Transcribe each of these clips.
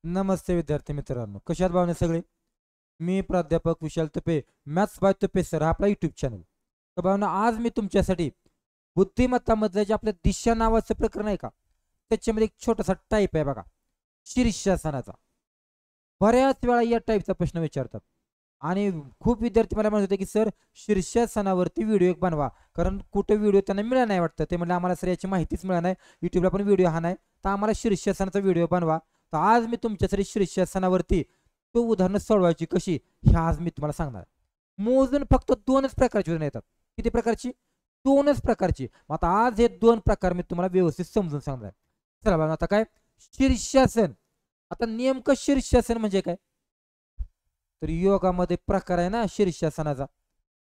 नमस्ते विद्यार्थी मित्रांनो, कशात भावने सगळे. मी प्राध्यापक Vishal Tupe, maths by Tupe sir, हा आपला युट्यूब चॅनल. तर भावना, आज मी तुमच्यासाठी बुद्धिमत्तामधलं जे आपल्या दिशा नावाचं प्रकरण आहे का, त्याच्यामध्ये एक छोटासा टाईप आहे बघा, शीर्षासनाचा. बऱ्याच वेळा या टाईपचा प्रश्न विचारतात आणि खूप विद्यार्थी मला म्हणत होते की सर, शीर्षासनावरती व्हिडिओ एक बनवा, कारण कुठे व्हिडिओ त्यांना मिळाला नाही वाटतं. ते म्हणले आम्हाला सर याची माहितीच मिळाली नाही, युट्यूबला पण व्हिडिओ हा नाही, तर आम्हाला शीर्षासनाचा व्हिडिओ बनवा. तर आज मी तुमच्यासाठी शीर्षासनावरती तो उदाहरणं सोडवायची कशी, हे आज मी तुम्हाला सांगणार. मोजून फक्त दोनच प्रकारची उदाहरणं येतात. किती प्रकारची? दोनच प्रकारची. आता आज हे दोन प्रकार मी तुम्हाला व्यवस्थित समजून सांगणार. चला बघा, आता काय शीर्षासन. आता नेमकं शीर्षासन म्हणजे काय? तर योगामध्ये प्रकार आहे ना शीर्षासनाचा.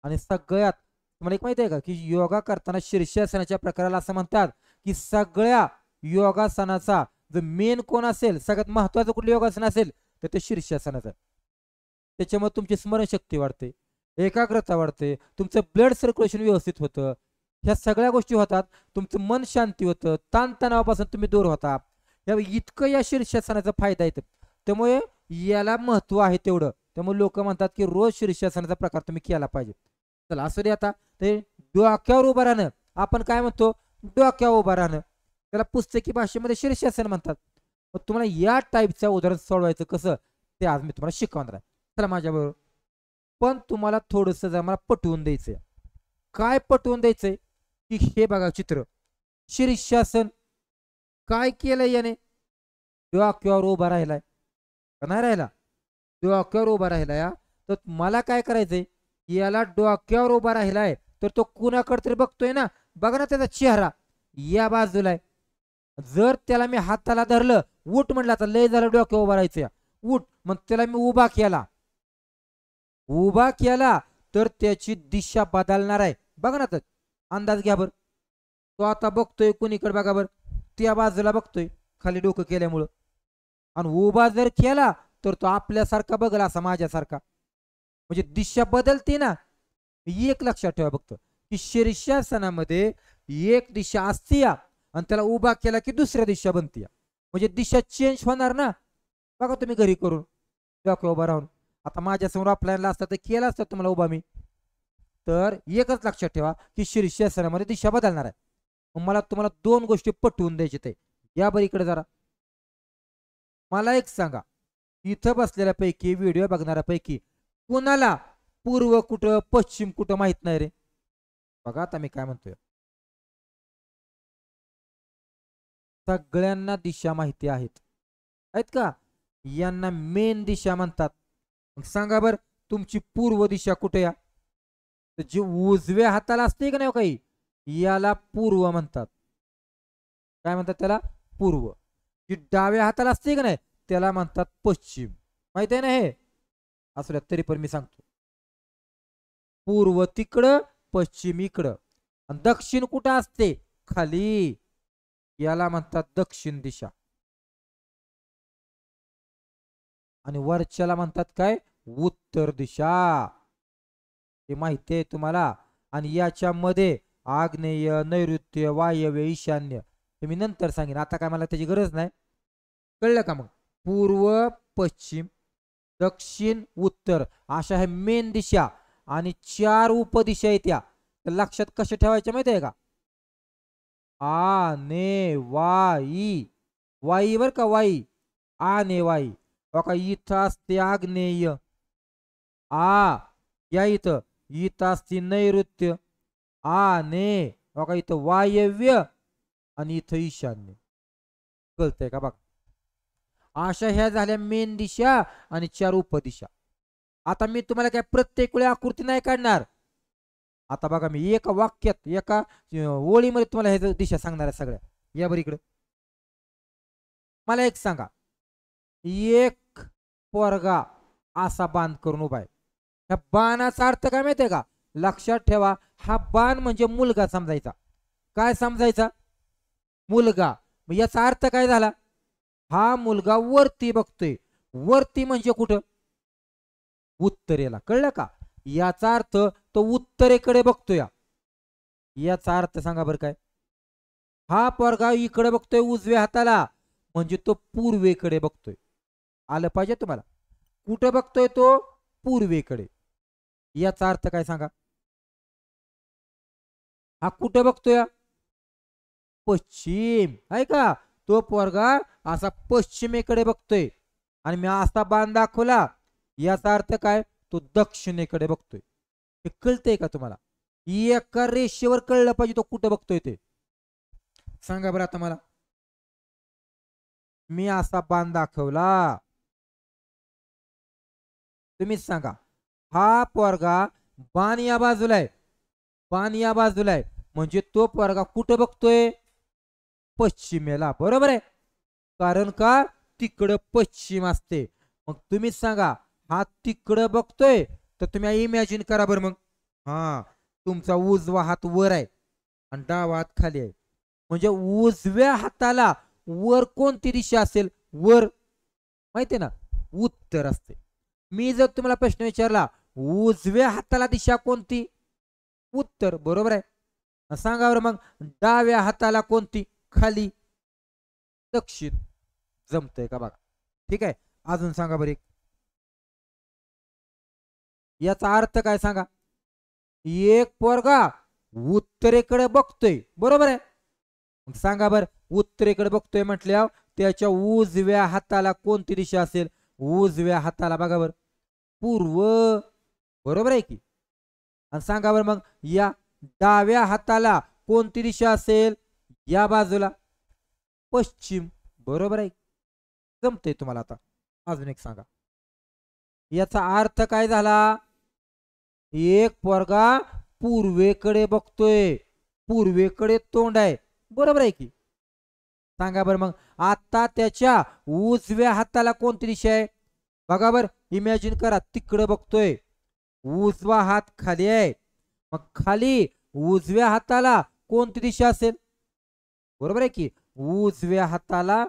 आणि सगळ्यात तुम्हाला एक माहिती आहे का की योगा करताना शीर्षासनाच्या प्रकाराला असं म्हणतात की सगळ्या योगासनाचा जर मेन कोण असेल, सगळ्यात महत्वाचं कुठलं योगासन असेल तर ते शीर्षासनाचं. त्याच्यामुळे तुमची स्मरणशक्ती वाढते, एकाग्रता वाढते, तुमचं ब्लड सर्क्युलेशन व्यवस्थित होतं, ह्या सगळ्या गोष्टी होतात. तुमचं मन शांती होतं, ताणतणावापासून तुम्ही दूर होता. इतकं या शीर्षासनाचा फायदा येतो. त्यामुळे याला महत्व आहे तेवढं. त्यामुळे लोक म्हणतात की रोज शीर्षासनाचा प्रकार तुम्ही केला पाहिजे. चला असू दे. आता ते डोक्यावर उभं राहणं आपण काय म्हणतो? डोक्यावर उभं राहणं, त्याला पुस्तकी भाषेमध्ये शीर्षासन म्हणतात. मग तुम्हाला या टाईपचं उदाहरण सोडवायचं कसं, ते आज मी तुम्हाला शिकवणार आहे. चला माझ्याबरोबर. पण तुम्हाला थोडंसं जर मला पटवून द्यायचंय. काय पटवून द्यायचंय? की हे बघा चित्र, शीर्षासन. काय केलंय याने? डोक्यावर उभा राहिलाय का नाही राहिला? डोक्यावर उभा राहिलाय. तर मला काय करायचंय, याला डोक्यावर उभा राहिलाय तर तो कुणाकडे तरी बघतोय ना. बघा ना त्याचा चेहरा या बाजूला आहे. जर त्याला मी हाताला धरलं, उठ म्हणलं, आता लय झालं डोक्यावर उभा राहायचं, उठ, मग त्याला मी उभा केला, उभा केला तर त्याची दिशा बदलणार आहे. बघा ना, तर अंदाज घ्या बर. तो आता बघतोय कुणीकडे, बघा बर, त्या बाजूला बघतोय खाली डोकं केल्यामुळं. आणि उभा जर केला तर तो आपल्यासारखा बघला, असा माझ्यासारखा. म्हणजे दिशा बदलते ना. एक लक्षात ठेवा फक्त की शीर्षासनामध्ये एक दिशा असते आणि त्याला उभा केला की दुसऱ्या दिशा बनते. म्हणजे दिशा चेंज होणार ना. बघा तुम्ही घरी करून डोक्या उभा राहून. आता माझ्यासमोर आपल्याला असतं तर केला असतं तुम्हाला उभा मी. तर एकच लक्षात ठेवा की शीर्षासनामध्ये दिशा बदलणार आहे. मला तुम्हाला दोन गोष्टी पटवून द्यायचे. ते या बरं इकडे जरा. मला एक सांगा, इथं बसलेल्यापैकी व्हिडिओ बघणाऱ्यापैकी कुणाला पूर्व कुठं पश्चिम कुठं माहित नाही रे? बघा आता मी काय म्हणतोय. सगळ्यांना दिशा माहिती आहेत, आहेत का? यांना मेन दिशा म्हणतात. मग सांगा बर, तुमची पूर्व दिशा कुठे या? तर जी उजव्या हाताला असते का नाही काही, याला पूर्व म्हणतात. काय म्हणतात त्याला? पूर्व. जी डाव्या हाताला असते का नाही, त्याला म्हणतात पश्चिम. माहित आहे ना हे? असू तरी पण मी सांगतो. पूर्व तिकडं, पश्चिम इकडं. आणि दक्षिण कुठं असते? खाली. याला म्हणतात दक्षिण दिशा. आणि वरच्याला म्हणतात काय? उत्तर दिशा. हे माहिती आहे तुम्हाला. आणि याच्यामध्ये आग्नेय, नैऋत्य, वायव्य, ईशान्य हे मी नंतर सांगेन, आता काय मला त्याची गरज नाही. कळलं का? मग पूर्व, पश्चिम, दक्षिण, उत्तर अशा हे मेन दिशा. आणि 4 उपदिशा येत्या. तर लक्षात कशा ठेवायच्या माहिती आहे का? आ ने वाई. वाई बर का, वाई. आ ने वाई. बघा इथं असते आग्नेय. आ या इथं, इथं असते नैऋत्य. आ ने बघा इथं वायव्य आणि इथं ईशान्य. कळतंय का? बघा अशा ह्या झाल्या मेन दिशा आणि 4 उपदिशा. आता मी तुम्हाला काय प्रत्येक वेळी आकृती नाही काढणार. आता बघा मी एका वाक्यात, एका ओळीमध्ये तुम्हाला ह्याच्या दिशा सांगणार आहे सगळ्या. या बरं इकडे. मला एक सांगा, एक पोरगा असा बाण करून उभा आहे. ह्या बाणाचा अर्थ काय माहितीये का? लक्षात ठेवा, हा बाण म्हणजे मुलगा समजायचा. काय समजायचा? मुलगा. मग याचा अर्थ काय झाला? हा मुलगा वरती बघतोय. वरती म्हणजे कुठं? उत्तरेला. कळलं का? याचा अर्थ तो उत्तरेकडे बघतोय. याचा अर्थ सांगा बरं काय? हा पोरगा इकडे बघतोय उजव्या हाताला, म्हणजे तो पूर्वेकडे बघतोय. आलं पाहिजे तुम्हाला. कुठं बघतोय तो? पूर्वेकडे. याचा अर्थ काय सांगा? हा कुठं बघतोय? पश्चिम. आहे का? तो पोरगा असा पश्चिमेकडे बघतोय आणि मी असा बाण दाखवला, याचा अर्थ काय? तो दक्षिणेकडे बघतोय. हे कळतंय का तुम्हाला? एका रेषेवर कळलं पाहिजे तो कुठं बघतोय ते. सांगा बरं आता मला. मी असा बाण दाखवला, तुम्हीच सांगा. हा पोरगा बाण या बाजूला आहे, बाण या बाजूला आहे, म्हणजे तो पोरगा कुठं बघतोय? पश्चिमेला. बरोबर आहे. कारण का? तिकडं पश्चिम असते. मग तुम्हीच सांगा, हा तिकडं बघतोय तर तुम्ही इमॅजिन करा बरं मग. हा, तुमचा उजवा हात वर आहे आणि डावा हात खाली आहे, म्हणजे उजव्या हाताला वर कोणती दिशा असेल? वर. माहितीये ना, उत्तर असते. मी जर तुम्हाला प्रश्न विचारला, उजव्या हाताला दिशा कोणती? उत्तर. बरोबर आहे. सांगा बरं मग, डाव्या हाताला कोणती? खाली. दक्षिण. जमतंय का बघा. ठीक आहे. अजून सांगा बरं एक. याचा अर्थ काय सांगा? एक पोरगा उत्तरेकडे बघतोय. बरोबर आहे. सांगा बर, उत्तरेकडे बघतोय म्हटल्यावर त्याच्या उजव्या हाताला कोणती दिशा असेल? उजव्या हाताला बघा बर, पूर्व. बरोबर आहे की? आणि सांगा बर मग, या डाव्या हाताला कोणती दिशा असेल? या बाजूला पश्चिम. बरोबर आहे. जमतंय तुम्हाला आता. अजून एक सांगा. याचा अर्थ काय झाला? एक पोरगा पूर्वेकडे बघतोय, पूर्वेकडे तोंड आहे. बरोबर आहे की? सांगा बरं मग, आता त्याच्या उजव्या हाताला कोणती दिशा आहे? बघा बर, इमॅजिन करा, तिकडे बघतोय, उजवा हात खाली आहे, मग खाली उजव्या हाताला कोणती दिशा असेल? बरोबर आहे की? उजव्या हाताला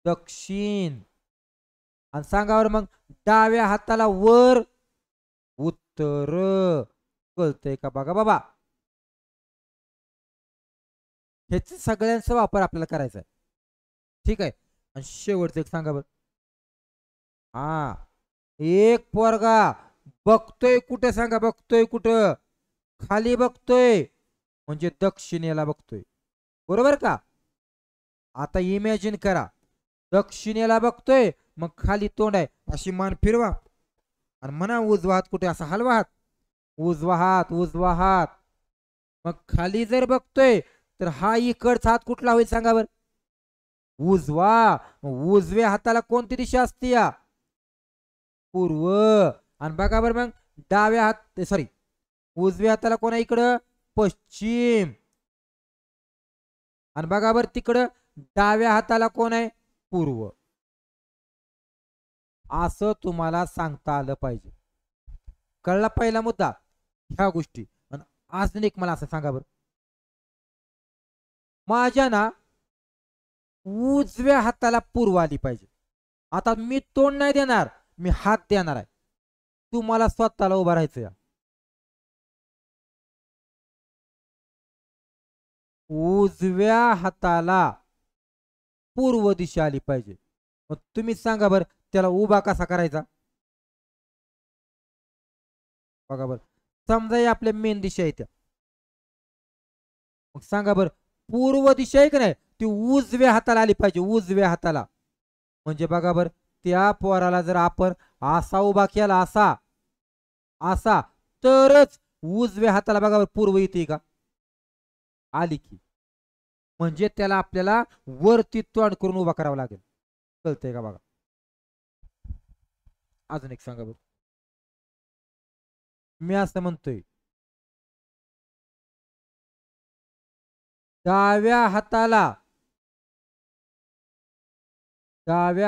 दक्षिण. आणि सांगा बरं मग, डाव्या हाताला वर उत्तर. कळतंय का बघा बाबा. ह्याच सगळ्यांचा वापर आपल्याला करायचा आहे. ठीक आहे. आणि शेवटचं एक सांगा बरं. हा, एक पोरगा बघतोय कुठे? सांगा, बघतोय कुठं? खाली बघतोय, म्हणजे दक्षिणेला बघतोय. बरोबर का? आता इमॅजिन करा, दक्षिणेला बघतोय, मग खाली तोंड आहे, अशी मान फिरवा आणि म्हणा उजवा हात कुठे? असा हलवा हात. उजवा हात, उजवा हात. मग खाली जर बघतोय तर हा इकडचा हात कुठला होईल? सांगा बर. उजवा. उजव्या हाताला कोणती दिशा असते? या पूर्व. आणि बघा बर मग, डाव्या हात, सॉरी, उजव्या हाताला कोणा इकडं? पश्चिम. आणि बघा बर तिकडं डाव्या हाताला कोण आहे? पूर्व. असं तुम्हाला सांगता आलं पाहिजे. कळला पहिला मुद्दा? ह्या गोष्टी. आणि अजून एक मला असं सांगा बरं, माझ्या ना उजव्या हाताला पूर्व आली पाहिजे. आता मी तोंड नाही देणार, मी हात देणार आहे. तुम्हाला स्वतःला उभा राहायचं या. उजव्या हाताला पूर्व दिशा आली पाहिजे. मग तुम्ही सांगा बरं, त्याला उभा कसा करायचा? बघा बर, समजा आपल्या मेन दिशा आहे त्या, मग सांगा बर, पूर्व दिशा आहे का नाही, ती उजव्या हाताला आली पाहिजे. उजव्या हाताला. म्हणजे बघा बर, त्या पोराला जर आपण असा उभा केला, असा असा, तरच उजव्या हाताला बघा बर पूर्व येते का? आली की. म्हणजे त्याला आपल्याला वरती तोंड करून उभा करावा लागेल. कळतंय का बघा. अजून एक सांगा बरं. मी असं म्हणतोय, डाव्या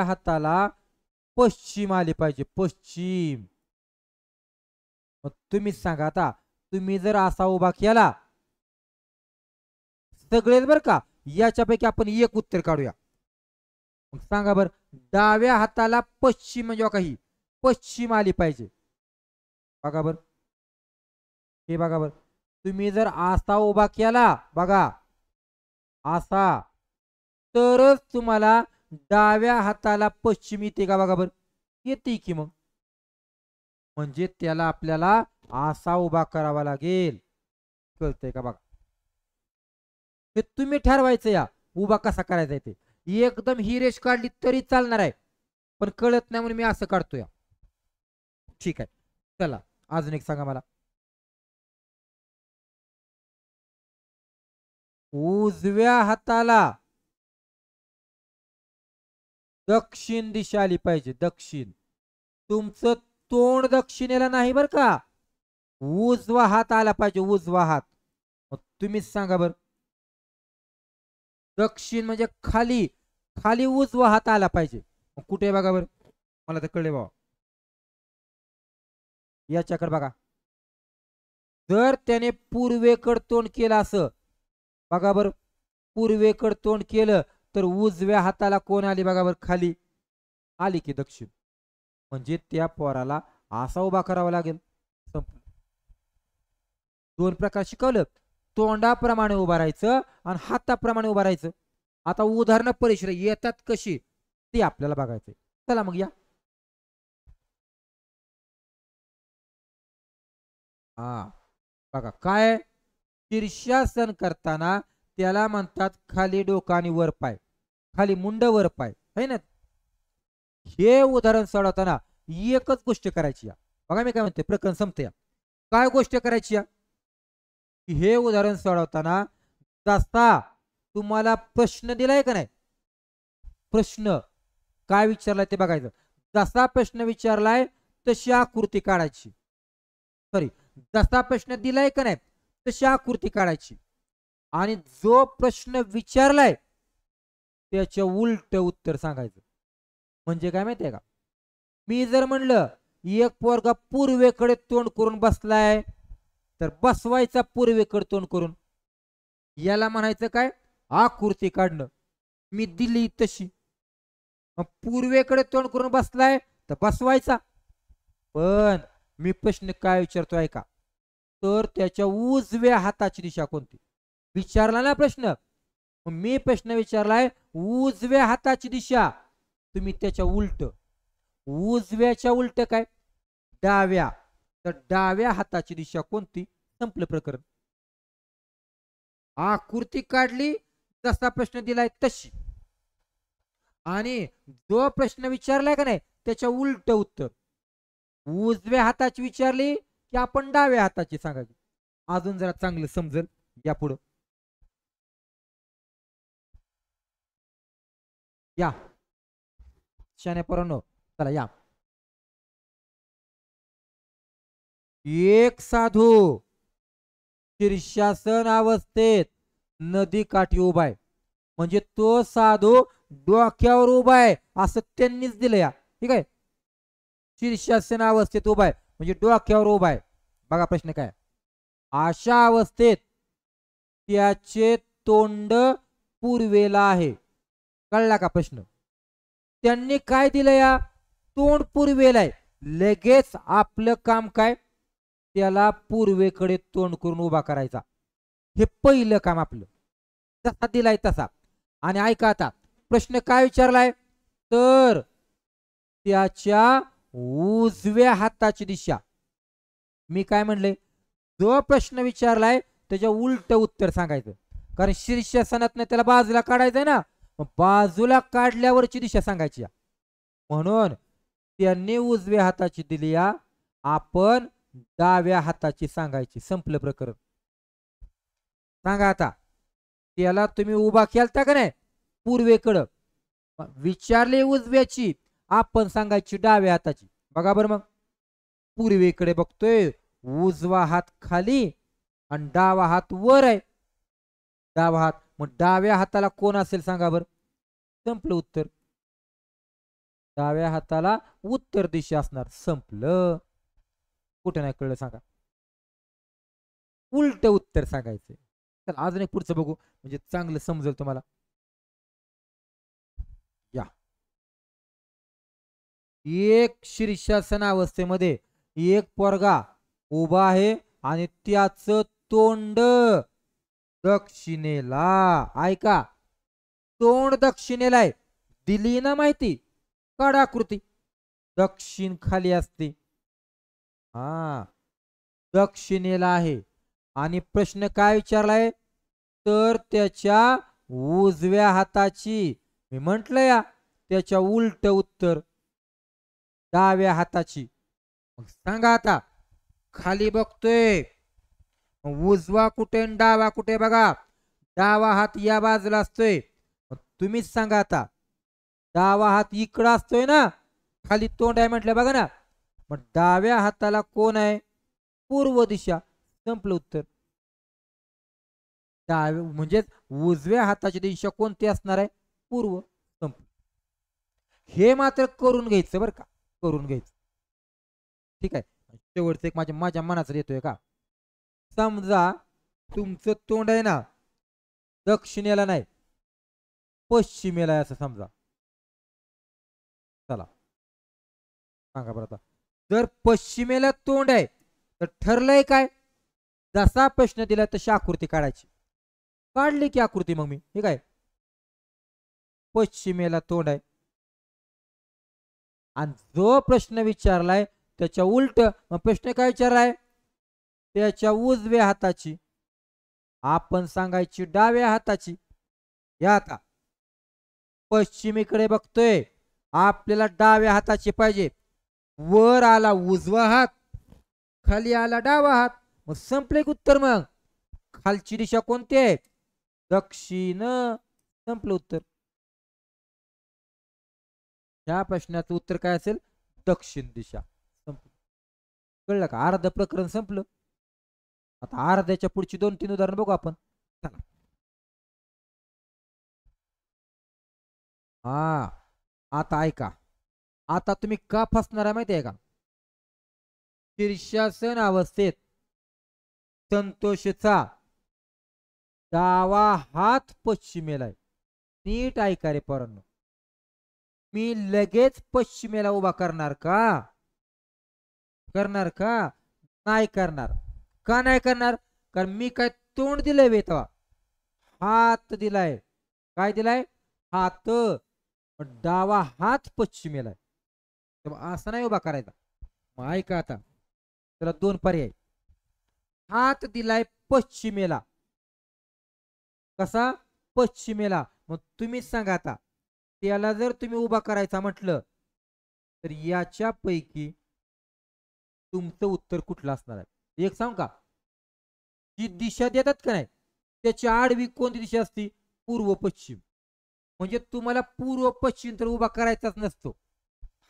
हाताला पश्चिम आली पाहिजे. पश्चिम. मग तुम्हीच सांगा आता, तुम्ही जर असा उभा केला, सगळेच बर का, याच्यापैकी आपण एक उत्तर काढूया. मग सांगा बर, डाव्या हाताला पश्चिम म्हणजे काही पश्चिम आली पाहिजे. बघा बर, हे बघा बर, तुम्ही जर असा उभा केला, बघा असा, तरच तुम्हाला डाव्या हाताला पश्चिम येते का? बघा बर. येते की मग. म्हणजे त्याला आपल्याला असा उभा करावा लागेल. कळतंय का बघा. हे तुम्ही ठरवायचं या उभा कसा करायचा ते. एकदम ही रेष काढली तरी चालणार आहे, पण कळत नाही म्हणून मी असं काढतोय. ठीक आहे, चला अजून एक सांगा मला. उजव्या हाताला दक्षिण दिशा आली पाहिजे. दक्षिण, तुमचं तोंड दक्षिणेला नाही बर का. उजवा हात आला पाहिजे, उजवा हात. मग तुम्हीच सांगा बर. दक्षिण म्हणजे खाली, खाली उजवा हात आला पाहिजे. मग कुठे बघा बर, मला तर कळले बाबा. याच्याकडे बघा. जर त्याने पूर्वेकडे तोंड केलं असं बघा बर, पूर्वेकडे तोंड केलं तर उजव्या हाताला कोण आली बघा बर, खाली आली की दक्षिण. म्हणजे त्या पोराला असा उभा करावा लागेल. संपलं. दोन प्रकार शिकवलं, तोंडाप्रमाणे उभा राहायचं आणि हाताप्रमाणे उभा राहायचं. आता उदाहरणं परीक्षेला येतात कशी ते आपल्याला बघायचंय. चला मग या. हा बघा काय, शीर्षासन करताना त्याला म्हणतात खाली डोकं आणि वर पाय, खाली मुंड वर पाय है ना. हे उदाहरण सोडवताना एकच गोष्ट करायची. बघा मी काय म्हणते, प्रकरण संपते. काय गोष्ट करायची या, हे उदाहरण सोडवताना जसा तुम्हाला प्रश्न दिलाय का नाही, प्रश्न काय विचारलाय ते बघायचं. जसा प्रश्न विचारलाय तशी आकृती काढायची. सॉरी, जसा प्रश्न दिलाय का नाही तशी आकृती काढायची आणि जो प्रश्न विचारलाय त्याच्या उलट उत्तर सांगायचं. म्हणजे काय माहितीये का, मी जर म्हणलं एक पोरगा पूर्वेकडे तोंड करून बसलाय तर बसवायचा पूर्वेकडे तोंड करून. याला म्हणायचं काय, आकृती काढणं. मी दिली तशी. मग पूर्वेकडे तोंड करून बसलाय तर बसवायचा. पण मी प्रश्न काय विचारतोय का, तर त्याच्या उजव्या हाताची दिशा कोणती विचारला ना प्रश्न. मी प्रश्न विचारलाय उजव्या हाताची दिशा, तुम्ही त्याच्या उलट, उजव्याच्या उलट काय, डाव्या, तर डाव्या हाताची दिशा कोणती. संपलं प्रकरण. आकृती काढली, जसा प्रश्न दिलाय तशी, आणि जो प्रश्न विचारलाय का नाही त्याच्या उलट उत्तर. उजव्या हाताची विचारली की आपण डाव्या हाताची सांगायची. अजून जरा चांगलं समजेल या पुढं. या शाने पोरांनो, चला या. एक साधू शीर्षासन अवस्थेत नदी काठी उभा आहे. म्हणजे तो साधू डोक्यावर उभा आहे असं त्यांनीच दिलं या. ठीक आहे, शीर्षासन अवस्थेत उभा आहे म्हणजे डोक्यावर उभा आहे. बघा प्रश्न काय, अशा अवस्थेत त्याचे तोंड पूर्वेला आहे. कळला का प्रश्न. त्यांनी काय दिलं या, तोंड पूर्वेला आहे. लगेच आपलं काम काय, त्याला पूर्वेकडे तोंड करून उभा करायचा. हे पहिलं काम आपलं, जसा दिलाय तसा. आणि ऐका आता प्रश्न काय विचारलाय, तर त्याच्या उजव्या हाताची दिशा. मी काय म्हणले, जो प्रश्न विचारलाय त्याच्या उलट उत्तर सांगायचं. कारण शीर्षासनात त्याला बाजूला काढायचंय ना, बाजूला काढल्यावरची दिशा सांगायची. म्हणून त्यांनी उजव्या हाताची दिली या, आपण डाव्या हाताची सांगायची. संपलं प्रकरण. सांगा आता, त्याला तुम्ही उभा केलता का नाही पूर्वेकडं, विचारले उजव्याची, आपण सांगायची डाव्या हाताची. बघा बरं मग, पूर्वेकडे बघतोय, उजवा हात खाली आणि डावा हात वर आहे. डावा हात, मग डाव्या हाताला कोण असेल सांगा बरं. संपलं उत्तर. डाव्या हाताला उत्तर दिशा असणार. संपलं. कुठे नाही कळलं सांगा. उलट उत्तर सांगायचं. चला अजून एक पुढचं बघू म्हणजे चांगलं समजेल तुम्हाला. या, एक शीर्षासन अवस्थेमध्ये एक पोरगा उभा आहे आणि त्याचं तोंड दक्षिणेला. ऐका, तोंड दक्षिणेला आहे. दिली ना माहिती, काढ आकृती. दक्षिण खाली असते. हा, दक्षिणेला आहे. आणि प्रश्न काय विचारलाय, तर त्याच्या उजव्या हाताची, मी म्हंटल या, त्याच्या उलट उत्तर डाव्या हाताची. मग सांगा आता, खाली बघतोय उजवा कुठे आणि डावा कुठे, बघा डावा हात या बाजूला असतोय. तुम्हीच सांगा आता, डावा हात इकडं असतोय ना, खाली तोंड आहे म्हटलं बघा ना, मग डाव्या हाताला कोण आहे, पूर्व दिशा. संपलं उत्तर. डाव्या म्हणजे उजव्या हाताची दिशा कोणती असणार आहे, पूर्व. संपलं. हे मात्र करून घ्यायचं बरं का, करून घ्यायचं. ठीक आहे. शेवटचं एक माझ्या माझ्या मनाचं येतोय का, समजा तुमचं तोंड आहे ना दक्षिणेला नाही पश्चिमेला आहे असं समजा. चला सांगा बरं आता, जर पश्चिमेला तोंड आहे तर ठरलंय काय, जसा प्रश्न दिला तशी आकृती काढायची. काढली की आकृती मग मी, हे काय पश्चिमेला तोंड आहे आणि जो प्रश्न विचारलाय त्याच्या उलट, मग प्रश्न काय विचारलाय, त्याच्या उजव्या हाताची, आपण सांगायची डाव्या हाताची. या आता पश्चिमेकडे बघतोय, आपल्याला डाव्या हाताची पाहिजे. वर आला उजवा हात, खाली आला डावा हात, मग संपले उत्तर. मग खालची दिशा कोणती आहे, दक्षिण. संपलं उत्तर. ह्या प्रश्नाचं उत्तर काय असेल, दक्षिण दिशा. संपलं. कळलं का, अर्ध प्रकरण संपलं. आता अर्ध्याच्या पुढची 2-3 उदाहरण बघू आपण. चला. हा, आता ऐका, आता तुम्ही का फसणार आहे माहिती आहे का, शीर्षासन अवस्थेत संतोषचा डावा हात पश्चिमेला आहे. नीट ऐका रे पोरांनो, मी लगेच पश्चिमेला उभा करणार का, करणार का, नाही करणार. का नाही करणार, कारण मी काय तोंड दिलंय वेतवा, हात दिलाय. काय दिलाय, हात. डावा हात पश्चिमेला आहे, तेव्हा असं नाही उभा करायचा. मग ऐका आता, त्याला 2 पर्याय. हात दिलाय पश्चिमेला, कसा, पश्चिमेला. मग तुम्ही सांगा आता, त्याला जर तुम्ही उभा करायचा म्हटलं तर याच्यापैकी तुमचं उत्तर कुठलं असणार आहे. एक सांग का, जी दिशा देतात का नाही त्याची आडवी कोणती दिशा असती, पूर्व पश्चिम. म्हणजे तुम्हाला पूर्व पश्चिम तर उभा करायचाच नसतो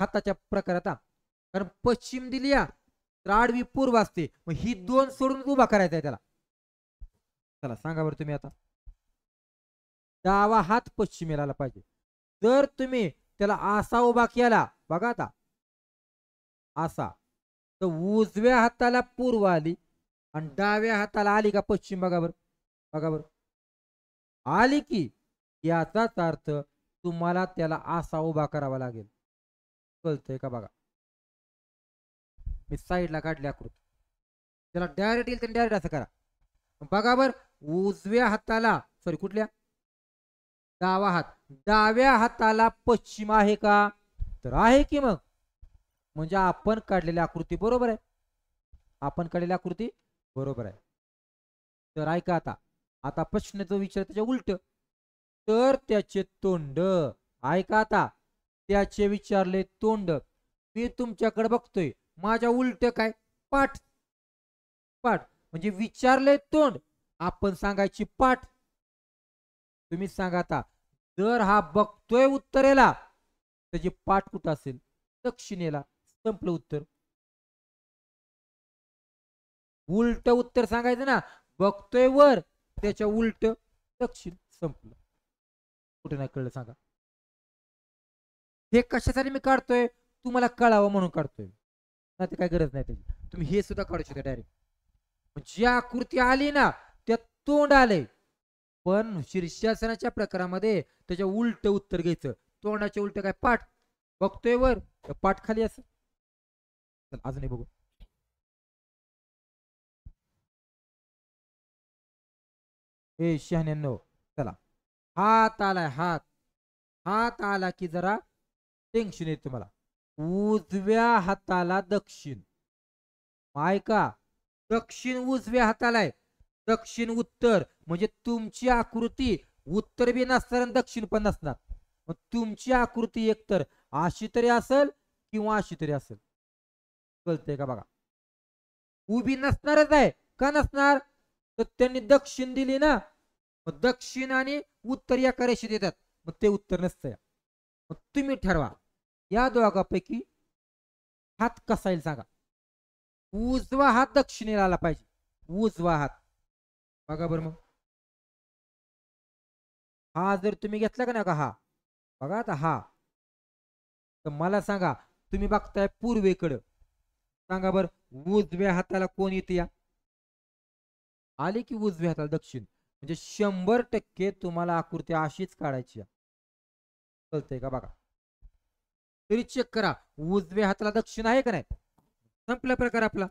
हाताच्या प्रकारात. कारण पश्चिम दिली तर आडवी पूर्व असते, मग ही 2 सोडून उभा करायचा आहे त्याला. चला सांगा बरं तुम्ही आता, डावा हात पश्चिमेला पाहिजे. जर तुम्ही त्याला असा उभा केला, बघा आता असा, तर उजव्या हाताला पूर्व आली आणि डाव्या हाताला आली का पश्चिम, बघा बरं, बघा बरं, आली की, याचाच अर्थ तुम्हाला त्याला असा उभा करावा लागेल. कळतंय का, बघा मी साईडला काढली आकृती, त्याला डायरेक्ट येईल तर डायरेक्ट असं करा. बघा बर, उजव्या हाताला, सॉरी कुठल्या, डावा हात, डाव्या हाताला पश्चिम आहे का, तर आहे की. मग म्हणजे आपण काढलेली आकृती बरोबर आहे, आपण काढलेली आकृती बरोबर आहे. तर ऐका आता, आता प्रश्न जो विचार त्याच्या उलट, तर त्याचे तोंड, ऐका आता, त्याचे विचारले तोंड, मी तुमच्याकडे बघतोय, माझ्या उलट काय, पाठ. पाठ म्हणजे विचारले तोंड, आपण सांगायची पाठ. तुम्ही सांगा आता, जर हा बघतोय उत्तरेला, त्याची पाठ कुठं असेल, दक्षिणेला. संपलं उत्तर. उलट उत्तर सांगायचं ना, बघतोय वर, त्याच्या उलट दक्षिण. संपलं. कुठे नाही कळलं सांगा. हे कशासाठी मी काढतोय, तुम्हाला कळावं म्हणून काढतोय, नाही ते काय गरज नाही त्याची. तुम्ही हे सुद्धा काढू शकता डायरेक्ट. जी आकृती आली ना त्यात तोंड आले, पण शीर्षासनाच्या प्रकारामध्ये त्याच्या उलट उत्तर घ्यायचं. तोंडाचे उलट काय, पाठ. बघतोय वर, पाठ खाली असं. अजूनही बघू. ए शहाण्यांनो, चला, हात आलाय, हात, हात आला की जरा टेन्शन येत तुम्हाला. उजव्या हाताला दक्षिण. ऐका, दक्षिण उजव्या हाताला आहे, दक्षिण उत्तर, म्हणजे तुमची आकृती उत्तर बी नसणार आणि दक्षिण पण नसणार. मग तुमची आकृती एकतर अशी तरी असेल किंवा अशी तरी असेल. कळतंय का बघा. उभी नसणारच आहे. का नसणार? तर त्यांनी दक्षिण दिली ना, मग दक्षिण आणि उत्तर एका रेषेत येतात, मग ते उत्तर नसतंय. मग तुम्ही ठरवा या दोघांपैकी हात कसा येईल सांगा. उजवा हात दक्षिणेला आला पाहिजे, उजवा हात. बघा बरं मग, हा जर तुम्ही घेतला का ना का, हा बघा आता, हा तर मला सांगा, तुम्ही बघताय पूर्वेकडं, सांगा बर उजव्या हाताला कोण येते या? आली की उजव्या हाताला दक्षिण, म्हणजे 100% तुम्हाला आकृती अशीच काढायची. कळतंय का बघा. तरी चेक करा, उजव्या हाताला दक्षिण आहे का नाही. संपला प्रकार आपला.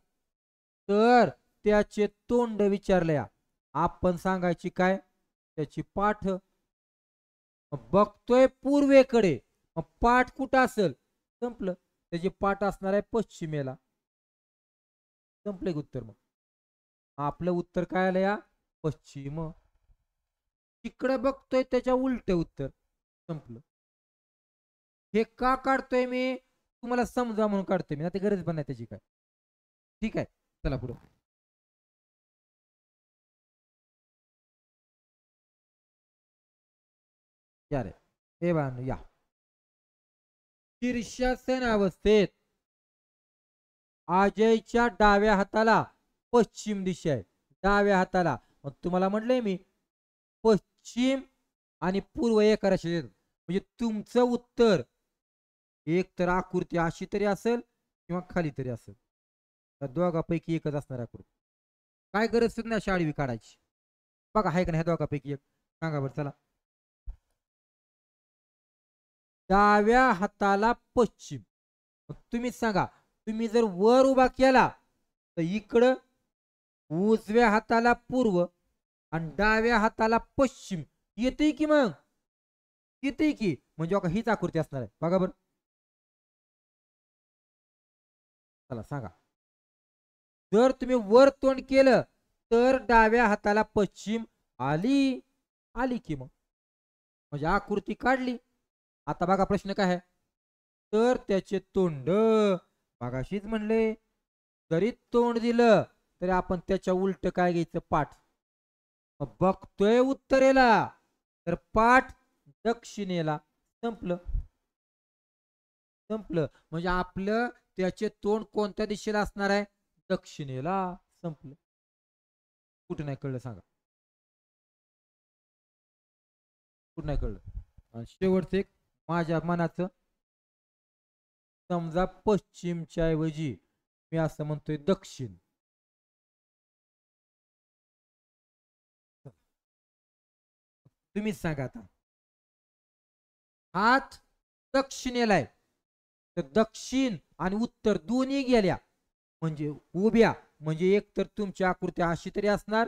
तर त्याचे तोंड विचारल्या, आपण सांगायची काय, त्याची पाठ. बघतोय पूर्वेकडे, मग पाठ कुठं असेल, संपलं. त्याची पाठ असणार आहे पश्चिमेला. संपले उत्तर. मग आपलं उत्तर काय आलं या, पश्चिम. तिकडे बघतोय त्याच्या उलट उत्तर. संपलं. हे का काढतोय मी, तुम्हाला समजा म्हणून काढतोय मी, आता गरज पण नाही त्याची काय. ठीक आहे, चला पुढे. या रे, हे बांधू या. शीर्षासन अवस्थेत अजयच्या डाव्या हाताला पश्चिम दिशा आहे, डाव्या हाताला. मग तुम्हाला म्हटलंय मी, पश्चिम आणि पूर्व एका रेषेत येतात. म्हणजे तुमचं उत्तर एक तर आकृती अशी तरी असेल किंवा खाली तरी असेल, तर दोघापैकी एकच असणार आकृती. काय गरज नाही अशी आडवी काढायची. बघा आहे का नाही दोघापैकी एक, सांगा बरं चला. डाव्या हाताला पश्चिम, तुम्ही सांगा, तुम्ही जर वर उभा केला तर इकडं उजव्या हाताला पूर्व आणि डाव्या हाताला पश्चिम येते की, मग येते की, म्हणजे हीच आकृती असणार आहे. बघा बरं, चला सांगा. जर तुम्ही वर तोंड केलं तर डाव्या हाताला पश्चिम आली, आली की मग म्हणजे आकृती काढली. आता बघा प्रश्न काय आहे, तर त्याचे तोंड, मागाशीच म्हणले, जरी तोंड दिलं तरी आपण त्याच्या उलट काय घ्यायचं, पाठ. बघतोय उत्तरेला तर पाठ दक्षिणेला. संपलं, संपलं. म्हणजे आपलं त्याचे तोंड कोणत्या दिशेला असणार आहे, दक्षिणेला. संपलं. कुठे नाही कळलं सांगा, कुठं नाही कळलं. शेवटचं एक माझ्या मनाचं, समजा पश्चिमच्या ऐवजी मी असं म्हणतोय दक्षिण. तुम्हीच सांगा आता, हात दक्षिणेला आहे तर दक्षिण आणि उत्तर दोन्ही गेल्या, म्हणजे उभ्या, म्हणजे एक तर तुमची आकृती अशी तरी असणार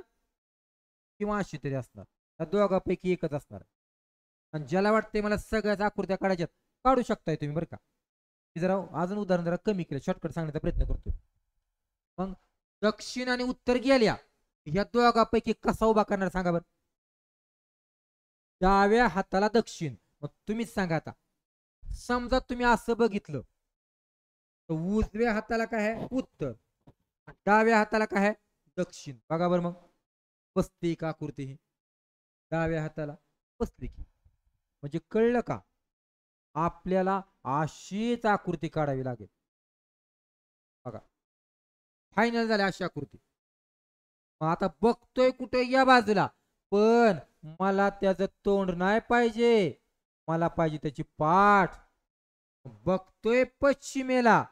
किंवा अशी तरी असणार, या दोघांपैकी एकच असणार. आणि ज्याला वाटते मला सगळ्याच आकृत्या काढायच्यात, काढू शकताय तुम्ही बरं का. जरा अजून उदाहरण जरा कमी केलं, शॉर्टकट सांगण्याचा प्रयत्न करतोय. मग दक्षिण आणि उत्तर गेल्या, ह्या दोघांपैकी कसा उभा करणार सांगा बरं. डाव्या हाताला दक्षिण, मग तुम्हीच सांगा आता. समजा तुम्ही असं बघितलं तर उजव्या हाताला काय आहे, उत्तर, डाव्या हाताला काय आहे, दक्षिण. बघा बरं मग, बसते का आकृती ही, डाव्या हाताला बसली की. म्हणजे कळलं का, आपल्याला अशीच आकृती काढावी लागेल. बघा फायनल झाली अशी आकृती. आता बघतोय कुठे या बाजूला, पण मला त्याचं तोंड नाही पाहिजे, मला पाहिजे त्याची पाठ. बघतोय पश्चिमेला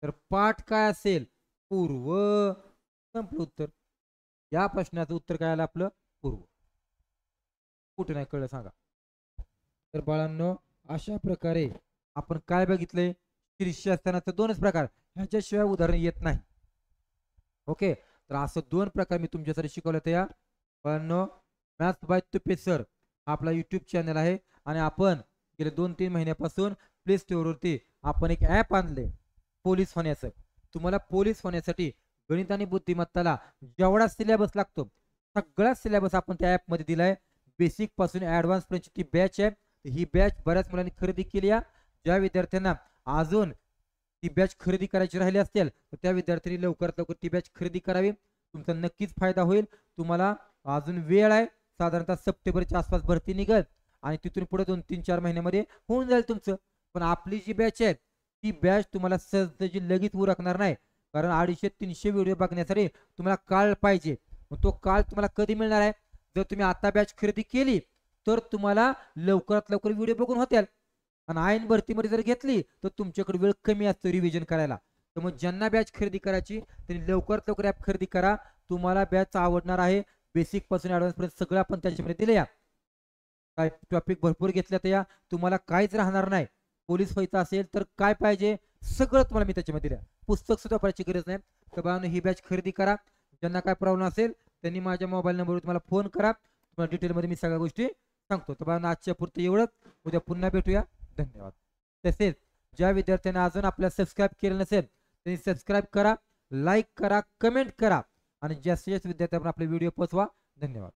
तर पाठ काय असेल, पूर्व. संपलं उत्तर. या प्रश्नाचं उत्तर काय आलं आपलं, पूर्व. कुठे नाही कळलं सांगा. तर बाळांनो, अशा प्रकारे आपण काय बघितलंय, शीर्षस्थानाचे दोनच प्रकार, ह्याच्याशिवाय उदाहरण येत नाही. ओके, तर असं दोन प्रकार मी तुमच्यासाठी शिकवलं. या बाळांनो, मॅथ्स बाय तुपे सर आपला युट्यूब चॅनल आहे आणि आपण गेले 2-3 महिन्यापासून प्ले स्टोअरवरती आपण एक ॲप आणले पोलीस होण्याचं. तुम्हाला पोलीस होण्यासाठी गणित आणि बुद्धिमत्ताला जेवढा सिलेबस लागतो सगळा सिलेबस आपण त्या ॲपमध्ये दिलाय. बेसिक पासून ॲडव्हान्स पर्यंतची ती बॅच आहे. ही बॅच बऱ्याच मुलांनी खरेदी केली आहे. ज्या विद्यार्थ्यांना अजून ती बॅच खरेदी करायची राहिली असेल तर त्या विद्यार्थ्यांनी लवकरात लवकर ती बॅच खरेदी करावी. तुमचा नक्कीच फायदा होईल. तुम्हाला अजून वेळ आहे. साधारणतः सप्टेंबरच्या आसपास भरती निघेल आणि तिथून पुढे 2-3-4 महिन्यामध्ये होऊन जाईल तुमचं. पण आपली जी बॅच आहे ती बॅच तुम्हाला सहज लगेच उरकणार नाही. कारण 250-300 व्हिडिओ बघण्यासाठी तुम्हाला काळ पाहिजे. मग तो काळ तुम्हाला कधी मिळणार आहे? जर तुम्ही आता बॅच खरेदी केली तर तुम्हाला लवकरात लवकर व्हिडिओ बघून होतील. आणि ऐन भरतीमध्ये जर घेतली तर तुमच्याकडे वेळ कमी असतो रिव्हिजन करायला. तर मग ज्यांना बॅच खरेदी करायची त्यांनी लवकरात लवकर ॲप खरेदी करा. तुम्हाला बॅच आवडणार आहे. बेसिक पासून ॲडव्हान्स पर्यंत सगळं आपण त्याच्यामध्ये दिले. या काय टॉपिक भरपूर घेतल्या तर या तुम्हाला काहीच राहणार नाही. पोलीस व्हायचं असेल तर काय पाहिजे सगळं तुम्हाला मी त्याच्यामध्ये दिलं. पुस्तक सुद्धा वापरायची गरज नाही. तर बाळांनो ही बॅच खरेदी करा. ज्यांना काय प्रॉब्लेम असेल त्यांनी माझ्या मोबाईल नंबरवर तुम्हाला फोन करा. तुम्हाला डिटेलमध्ये मी सगळ्या गोष्टी सांगतो. तर बाळांनो आजच्या पुरतं एवढंच. उद्या पुन्हा भेटूया. धन्यवाद. तसेच ज्या विद्यार्थ्यांना अजून आपल्याला सबस्क्राईब केलं नसेल त्यांनी सबस्क्राईब करा, लाईक करा, कमेंट करा आणि जास्तीत जास्त विद्यार्थ्यांना आपले व्हिडिओ पोहोचवा. धन्यवाद.